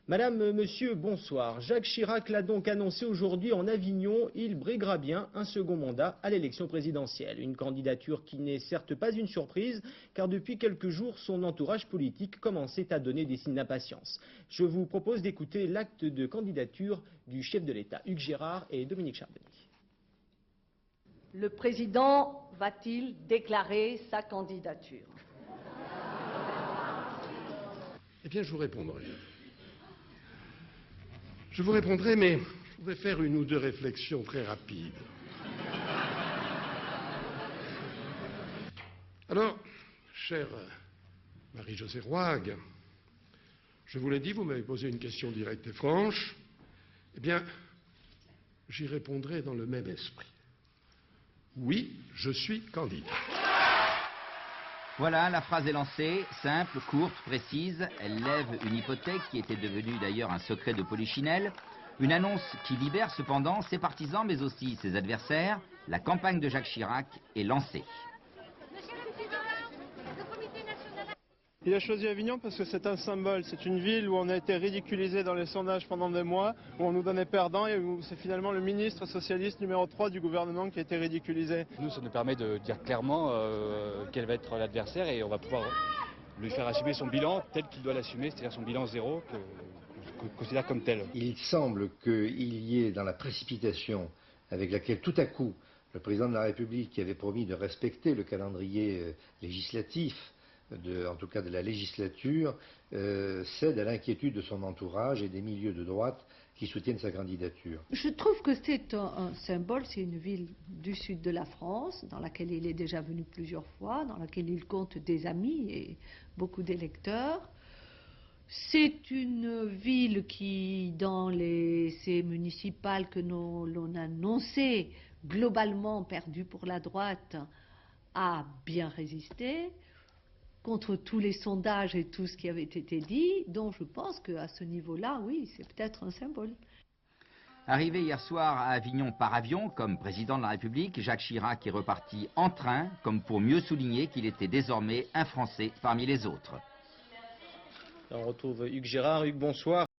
Monsieur, bonsoir. Jacques Chirac l'a donc annoncé aujourd'hui en Avignon, il briguera bien un second mandat à l'élection présidentielle. Une candidature qui n'est certes pas une surprise, car depuis quelques jours, son entourage politique commençait à donner des signes d'impatience. Je vous propose d'écouter l'acte de candidature du chef de l'État, Hugues Girard et Dominique Charbonnier. Le président va-t-il déclarer sa candidature? Eh bien, je vous répondrai. Je vous répondrai, mais je voudrais faire une ou deux réflexions très rapides. Alors, chère Marie-Josée Roig, je vous l'ai dit, vous m'avez posé une question directe et franche. Eh bien, j'y répondrai dans le même esprit. Oui, je suis candidat. Voilà, la phrase est lancée, simple, courte, précise. Elle lève une hypothèque qui était devenue d'ailleurs un secret de Polichinelle. Une annonce qui libère cependant ses partisans mais aussi ses adversaires. La campagne de Jacques Chirac est lancée. Il a choisi Avignon parce que c'est un symbole, c'est une ville où on a été ridiculisé dans les sondages pendant des mois, où on nous donnait perdant et où c'est finalement le ministre socialiste numéro 3 du gouvernement qui a été ridiculisé. Nous, ça nous permet de dire clairement quel va être l'adversaire et on va pouvoir lui faire assumer son bilan tel qu'il doit l'assumer, c'est-à-dire son bilan zéro, qu'on considère comme tel. Il semble qu'il y ait dans la précipitation avec laquelle tout à coup le président de la République, qui avait promis de respecter le calendrier législatif, en tout cas de la législature, cède à l'inquiétude de son entourage et des milieux de droite qui soutiennent sa candidature. Je trouve que c'est un symbole, c'est une ville du sud de la France, dans laquelle il est déjà venu plusieurs fois, dans laquelle il compte des amis et beaucoup d'électeurs. C'est une ville qui, dans ces municipales que l'on a annoncées, globalement perdues pour la droite, a bien résisté contre tous les sondages et tout ce qui avait été dit, donc je pense qu'à ce niveau-là, oui, c'est peut-être un symbole. Arrivé hier soir à Avignon par avion comme président de la République, Jacques Chirac est reparti en train, comme pour mieux souligner qu'il était désormais un Français parmi les autres. On retrouve Hugues Girard. Hugues, bonsoir.